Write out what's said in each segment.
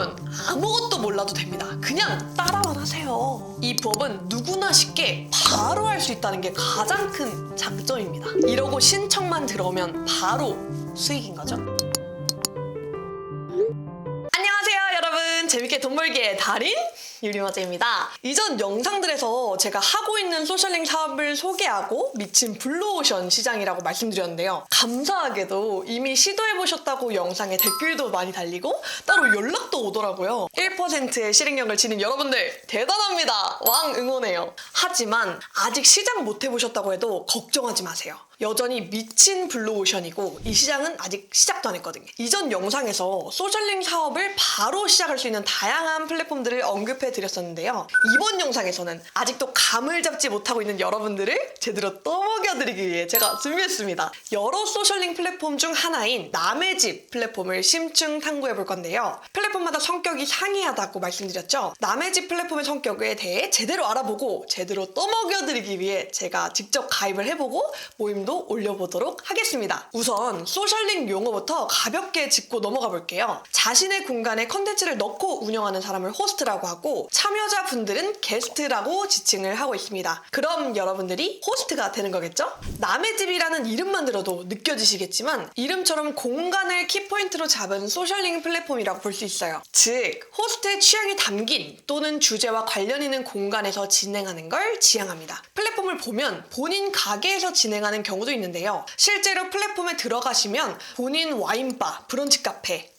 여러분, 아무것도 몰라도 됩니다. 그냥 따라만 하세요. 이 부업은 누구나 쉽게 바로 할 수 있다는 게 가장 큰 장점입니다. 이러고 신청만 들어오면 바로 수익인 거죠. 안녕하세요, 여러분. 재밌게 돈 벌기의 달인 유리마제입니다. 이전 영상들에서 제가 하고 있는 소셜링 사업을 소개하고 미친 블루오션 시장이라고 말씀드렸는데요. 감사하게도 이미 시도해보셨다고 영상에 댓글도 많이 달리고 따로 연락도 오더라고요. 1%의 실행력을 지닌 여러분들 대단합니다. 왕 응원해요. 하지만 아직 시장 못 해보셨다고 해도 걱정하지 마세요. 여전히 미친 블루오션이고 이 시장은 아직 시작도 안 했거든요. 이전 영상에서 소셜링 사업을 바로 시작할 수 있는 다양한 플랫폼들을 언급해 드렸었는데요. 이번 영상에서는 아직도 감을 잡지 못하고 있는 여러분들을 제대로 떠먹여드리기 위해 제가 준비했습니다. 여러 소셜링 플랫폼 중 하나인 남의 집 플랫폼을 심층 탐구해 볼 건데요. 플랫폼마다 성격이 상이하다고 말씀드렸죠. 남의 집 플랫폼의 성격에 대해 제대로 알아보고 제대로 떠먹여드리기 위해 제가 직접 가입을 해보고 모임도 올려보도록 하겠습니다. 우선 소셜링 용어부터 가볍게 짚고 넘어가 볼게요. 자신의 공간에 컨텐츠를 넣고 운영하는 사람을 호스트라고 하고 참여자분들은 게스트라고 지칭을 하고 있습니다. 그럼 여러분들이 호스트가 되는 거겠죠? 남의 집이라는 이름만 들어도 느껴지시겠지만 이름처럼 공간을 키포인트로 잡은 소셜링 플랫폼이라고 볼 수 있어요. 즉, 호스트의 취향이 담긴 또는 주제와 관련 있는 공간에서 진행하는 걸 지향합니다. 플랫폼을 보면 본인 가게에서 진행하는 경우도 있는데요. 실제로 플랫폼에 들어가시면 본인 와인바, 브런치 카페,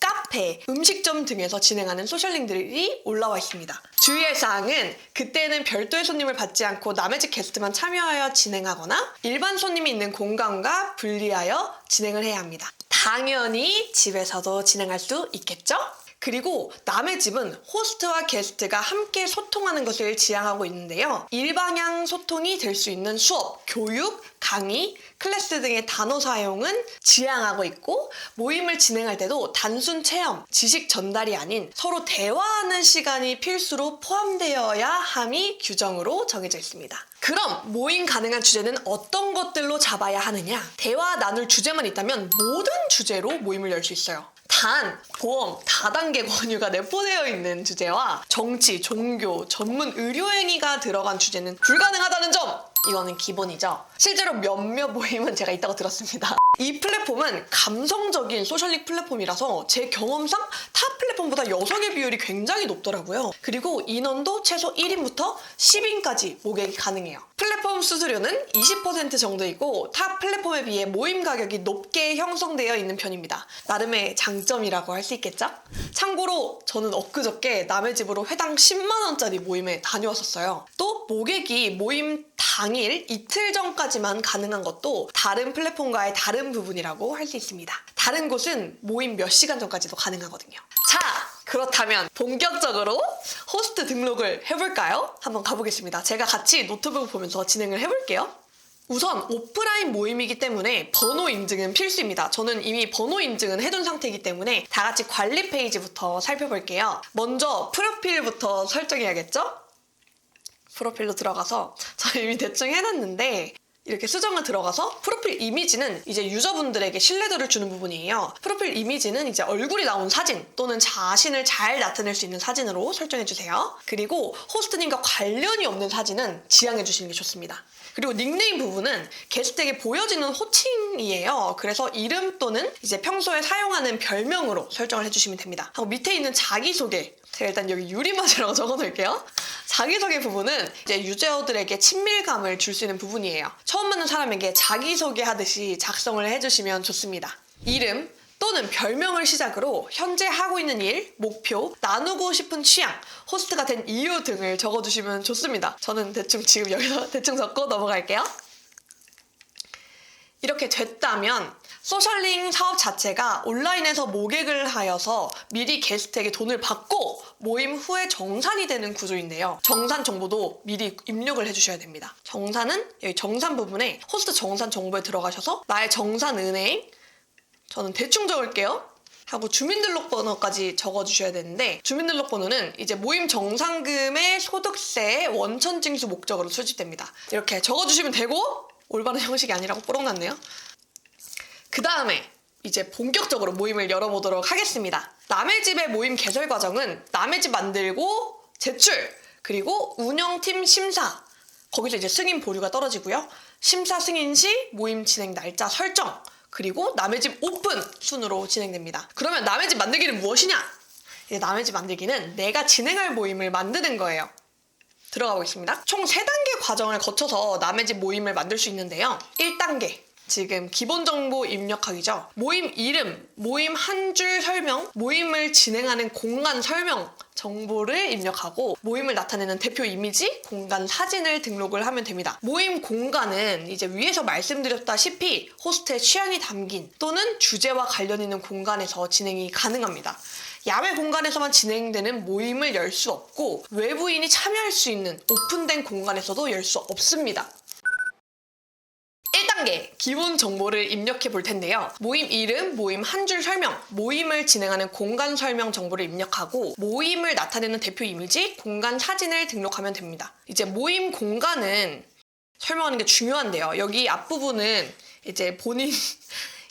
음식점 등에서 진행하는 소셜링들이 올라와 있습니다. 주의할 사항은 그때는 별도의 손님을 받지 않고 남의 집 게스트만 참여하여 진행하거나 일반 손님이 있는 공간과 분리하여 진행을 해야 합니다. 당연히 집에서도 진행할 수 있겠죠? 그리고 남의 집은 호스트와 게스트가 함께 소통하는 것을 지향하고 있는데요. 일방향 소통이 될 수 있는 수업, 교육, 강의, 클래스 등의 단어 사용은 지향하고 있고 모임을 진행할 때도 단순 체험, 지식 전달이 아닌 서로 대화하는 시간이 필수로 포함되어야 함이 규정으로 정해져 있습니다. 그럼 모임 가능한 주제는 어떤 것들로 잡아야 하느냐? 대화 나눌 주제만 있다면 모든 주제로 모임을 열 수 있어요. 단, 보험, 다단계 권유가 내포되어 있는 주제와 정치, 종교, 전문 의료행위가 들어간 주제는 불가능하다는 점! 이거는 기본이죠. 실제로 몇몇 모임은 제가 있다고 들었습니다. 이 플랫폼은 감성적인 소셜링 플랫폼이라서 제 경험상 타 플랫폼보다 여성의 비율이 굉장히 높더라고요. 그리고 인원도 최소 1인부터 10인까지 모객이 가능해요. 플랫폼 수수료는 20% 정도이고 타 플랫폼에 비해 모임 가격이 높게 형성되어 있는 편입니다. 나름의 장점이라고 할 수 있겠죠? 참고로 저는 엊그저께 남의 집으로 회당 10만원짜리 모임에 다녀왔었어요. 또 모객이 모임 당일 이틀 전까지만 가능한 것도 다른 플랫폼과의 다른 부분이라고 할 수 있습니다. 다른 곳은 모임 몇 시간 전까지도 가능하거든요. 자, 그렇다면 본격적으로 호스트 등록을 해볼까요? 한번 가보겠습니다. 제가 같이 노트북 보면서 진행을 해볼게요. 우선 오프라인 모임이기 때문에 번호 인증은 필수입니다. 저는 이미 번호 인증은 해둔 상태이기 때문에 다 같이 관리 페이지부터 살펴볼게요. 먼저 프로필부터 설정해야겠죠? 프로필로 들어가서 저 이미 대충 해놨는데 이렇게 수정을 들어가서 프로필 이미지는 이제 유저분들에게 신뢰도를 주는 부분이에요. 프로필 이미지는 이제 얼굴이 나온 사진 또는 자신을 잘 나타낼 수 있는 사진으로 설정해주세요. 그리고 호스트님과 관련이 없는 사진은 지양해주시는 게 좋습니다. 그리고 닉네임 부분은 게스트에게 보여지는 호칭이에요. 그래서 이름 또는 이제 평소에 사용하는 별명으로 설정을 해주시면 됩니다. 하고 밑에 있는 자기소개, 제가 일단 여기 유리마지라고 적어놓을게요. 자기소개 부분은 이제 유저들에게 친밀감을 줄 수 있는 부분이에요. 처음 만난 사람에게 자기소개하듯이 작성을 해주시면 좋습니다. 이름 또는 별명을 시작으로 현재 하고 있는 일, 목표, 나누고 싶은 취향, 호스트가 된 이유 등을 적어주시면 좋습니다. 저는 대충 지금 여기서 대충 적고 넘어갈게요. 이렇게 됐다면 소셜링 사업 자체가 온라인에서 모객을 하여서 미리 게스트에게 돈을 받고 모임 후에 정산이 되는 구조인데요. 정산 정보도 미리 입력을 해주셔야 됩니다. 정산은 여기 정산 부분에 호스트 정산 정보에 들어가셔서 나의 정산 은행, 저는 대충 적을게요. 하고 주민등록번호까지 적어주셔야 되는데 주민등록번호는 이제 모임 정산금의 소득세 원천 징수 목적으로 수집됩니다. 이렇게 적어주시면 되고 올바른 형식이 아니라고 뽀록 났네요. 그 다음에 이제 본격적으로 모임을 열어보도록 하겠습니다. 남의 집의 모임 개설 과정은 남의 집 만들고 제출, 그리고 운영팀 심사, 거기서 이제 승인 보류가 떨어지고요. 심사 승인 시 모임 진행 날짜 설정, 그리고 남의 집 오픈 순으로 진행됩니다. 그러면 남의 집 만들기는 무엇이냐? 이제 남의 집 만들기는 내가 진행할 모임을 만드는 거예요. 들어가 보겠습니다. 총 3단계 과정을 거쳐서 남의 집 모임을 만들 수 있는데요. 1단계. 지금 기본 정보 입력하기죠. 모임 이름, 모임 한 줄 설명, 모임을 진행하는 공간 설명 정보를 입력하고 모임을 나타내는 대표 이미지, 공간 사진을 등록을 하면 됩니다. 모임 공간은 이제 위에서 말씀드렸다시피 호스트의 취향이 담긴 또는 주제와 관련 있는 공간에서 진행이 가능합니다. 야외 공간에서만 진행되는 모임을 열 수 없고 외부인이 참여할 수 있는 오픈된 공간에서도 열 수 없습니다. 1단계 기본 정보를 입력해 볼 텐데요. 모임 이름, 모임 한 줄 설명, 모임을 진행하는 공간 설명 정보를 입력하고 모임을 나타내는 대표 이미지, 공간 사진을 등록하면 됩니다. 이제 모임 공간은 설명하는 게 중요한데요. 여기 앞부분은 이제 본인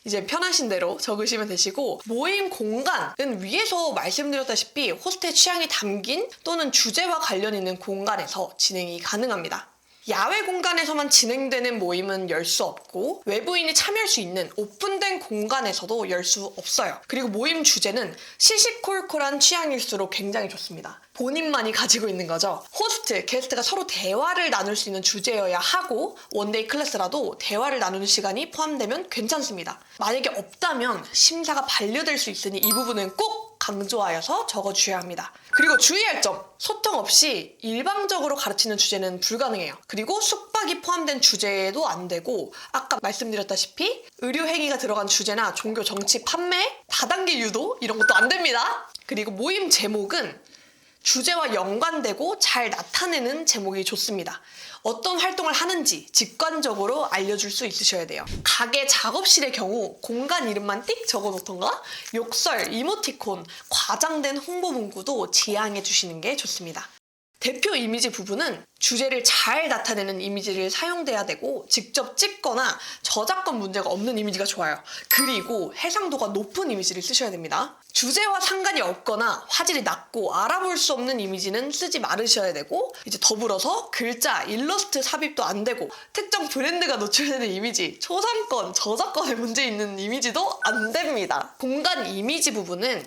이제 편하신 대로 적으시면 되시고 모임 공간은 위에서 말씀드렸다시피 호스트의 취향이 담긴 또는 주제와 관련 있는 공간에서 진행이 가능합니다. 야외 공간에서만 진행되는 모임은 열 수 없고 외부인이 참여할 수 있는 오픈된 공간에서도 열 수 없어요. 그리고 모임 주제는 시시콜콜한 취향일수록 굉장히 좋습니다. 본인만이 가지고 있는 거죠. 호스트, 게스트가 서로 대화를 나눌 수 있는 주제여야 하고 원데이 클래스라도 대화를 나누는 시간이 포함되면 괜찮습니다. 만약에 없다면 심사가 반려될 수 있으니 이 부분은 꼭 강조하여서 적어주셔야 합니다. 그리고 주의할 점, 소통 없이 일방적으로 가르치는 주제는 불가능해요. 그리고 숙박이 포함된 주제도 안 되고 아까 말씀드렸다시피 의료 행위가 들어간 주제나 종교, 정치, 판매, 다단계 유도 이런 것도 안 됩니다. 그리고 모임 제목은 주제와 연관되고 잘 나타내는 제목이 좋습니다. 어떤 활동을 하는지 직관적으로 알려줄 수 있으셔야 돼요. 가게 작업실의 경우 공간 이름만 띡 적어놓던가 욕설, 이모티콘, 과장된 홍보 문구도 지양해 주시는 게 좋습니다. 대표 이미지 부분은 주제를 잘 나타내는 이미지를 사용돼야 되고 직접 찍거나 저작권 문제가 없는 이미지가 좋아요. 그리고 해상도가 높은 이미지를 쓰셔야 됩니다. 주제와 상관이 없거나 화질이 낮고 알아볼 수 없는 이미지는 쓰지 말으셔야 되고 이제 더불어서 글자, 일러스트 삽입도 안 되고 특정 브랜드가 노출되는 이미지, 초상권, 저작권에 문제 있는 이미지도 안 됩니다. 공간 이미지 부분은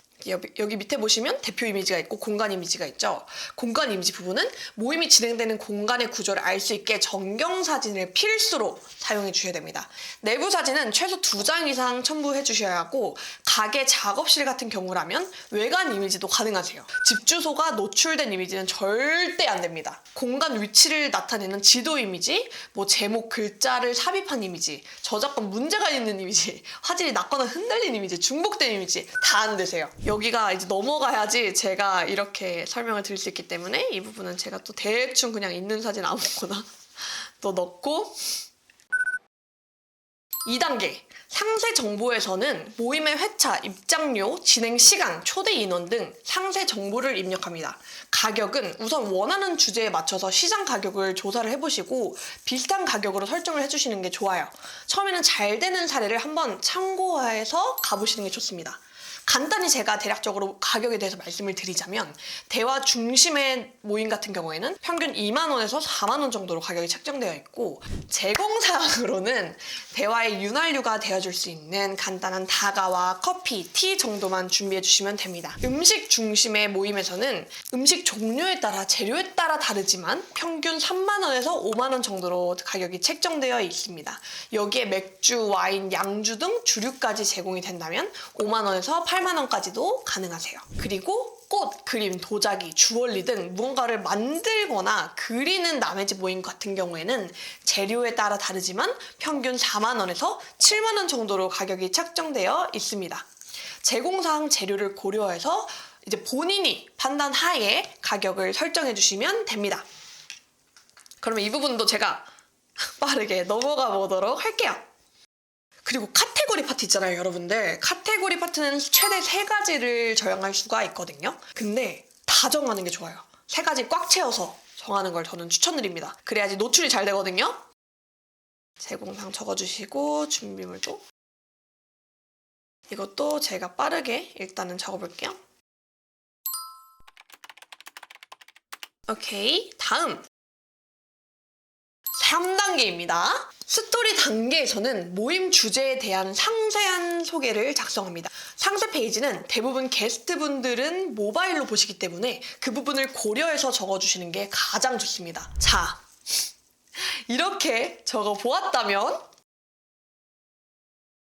여기 밑에 보시면 대표 이미지가 있고 공간 이미지가 있죠. 공간 이미지 부분은 모임이 진행되는 공간의 구조를 알 수 있게 전경사진을 필수로 사용해 주셔야 됩니다. 내부 사진은 최소 2장 이상 첨부해 주셔야 하고 가게 작업실 같은 경우라면 외관 이미지도 가능하세요. 집 주소가 노출된 이미지는 절대 안 됩니다. 공간 위치를 나타내는 지도 이미지, 제목 글자를 삽입한 이미지, 저작권 문제가 있는 이미지, 화질이 낮거나 흔들린 이미지, 중복된 이미지 다 안 되세요. 여기가 이제 넘어가야지 제가 이렇게 설명을 드릴 수 있기 때문에 이 부분은 제가 또 대충 그냥 있는 사진 아무거나 또 넣고 2단계 상세 정보에서는 모임의 회차, 입장료, 진행 시간, 초대 인원 등 상세 정보를 입력합니다. 가격은 우선 원하는 주제에 맞춰서 시장 가격을 조사를 해보시고 비슷한 가격으로 설정을 해주시는 게 좋아요. 처음에는 잘 되는 사례를 한번 참고해서 가보시는 게 좋습니다. 간단히 제가 대략적으로 가격에 대해서 말씀을 드리자면 대화 중심의 모임 같은 경우에는 평균 2만 원에서 4만 원 정도로 가격이 책정되어 있고 제공사항으로는 대화의 윤활유가 되어줄 수 있는 간단한 다가와 커피, 티 정도만 준비해 주시면 됩니다. 음식 중심의 모임에서는 음식 종류에 따라 재료에 따라 다르지만 평균 3만 원에서 5만 원 정도로 가격이 책정되어 있습니다. 여기에 맥주, 와인, 양주 등 주류까지 제공이 된다면 5만 원에서 8만 원까지도 가능하세요. 그리고 꽃, 그림, 도자기, 주얼리 등 무언가를 만들거나 그리는 남의 집 모임 같은 경우에는 재료에 따라 다르지만 평균 4만 원에서 7만 원 정도로 가격이 책정되어 있습니다. 제공사항 재료를 고려해서 이제 본인이 판단하에 가격을 설정해 주시면 됩니다. 그러면 이 부분도 제가 빠르게 넘어가 보도록 할게요. 그리고 카테고리 파트 있잖아요, 여러분들. 카테고리 파트는 최대 3가지를 저장할 수가 있거든요. 근데 다 정하는 게 좋아요. 3가지 꽉 채워서 정하는 걸 저는 추천드립니다. 그래야지 노출이 잘 되거든요. 제공사항 적어주시고 준비물도 이것도 제가 빠르게 일단은 적어볼게요. 오케이, 다음 3단계입니다. 스토리 단계에서는 모임 주제에 대한 상세한 소개를 작성합니다. 상세 페이지는 대부분 게스트분들은 모바일로 보시기 때문에 그 부분을 고려해서 적어주시는 게 가장 좋습니다. 자, 이렇게 적어보았다면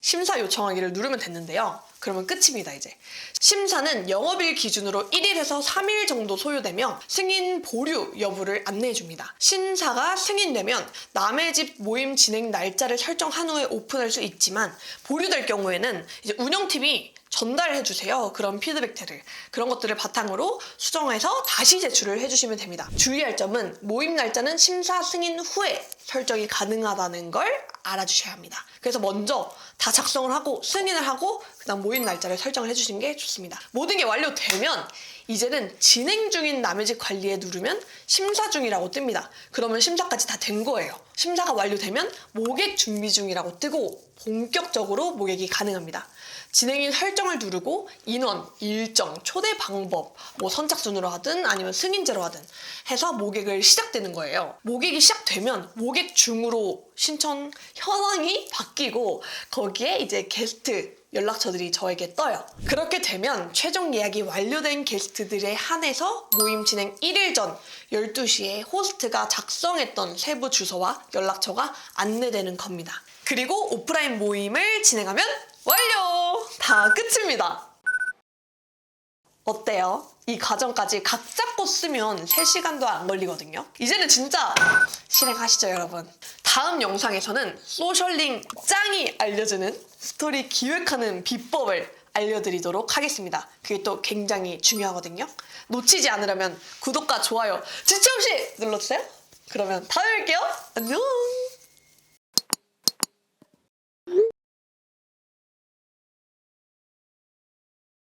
심사 요청하기를 누르면 됐는데요. 그러면 끝입니다, 이제. 심사는 영업일 기준으로 1일에서 3일 정도 소요되며 승인 보류 여부를 안내해줍니다. 심사가 승인되면 남의 집 모임 진행 날짜를 설정한 후에 오픈할 수 있지만 보류될 경우에는 이제 운영팀이 전달해주세요. 그런 피드백들을. 그런 것들을 바탕으로 수정해서 다시 제출을 해주시면 됩니다. 주의할 점은 모임 날짜는 심사 승인 후에 설정이 가능하다는 걸 알아주셔야 합니다. 그래서 먼저 다 작성을 하고 승인을 하고 그다음 모임 날짜를 설정을 해주시는 게 좋습니다. 모든 게 완료되면 이제는 진행 중인 남의 집 관리에 누르면 심사 중이라고 뜹니다. 그러면 심사까지 다 된 거예요. 심사가 완료되면 모객 준비 중이라고 뜨고 본격적으로 모객이 가능합니다. 진행인 설정을 누르고 인원, 일정, 초대 방법, 뭐 선착순으로 하든 아니면 승인제로 하든 해서 모객을 시작되는 거예요. 모객이 시작되면 모객 중으로 신청 현황이 바뀌고 거기에 이제 게스트 연락처들이 저에게 떠요. 그렇게 되면 최종 예약이 완료된 게스트들에 한해서 모임 진행 1일 전 12시에 호스트가 작성했던 세부 주소와 연락처가 안내되는 겁니다. 그리고 오프라인 모임을 진행하면 완료! 다 끝입니다. 어때요? 이 과정까지 각 잡고 쓰면 3시간도 안 걸리거든요. 이제는 진짜 실행하시죠, 여러분. 다음 영상에서는 소셜링 짱이 알려주는 스토리 기획하는 비법을 알려드리도록 하겠습니다. 그게 또 굉장히 중요하거든요. 놓치지 않으려면 구독과 좋아요 지체 없이 눌러주세요. 그러면 다음에 뵐게요. 안녕!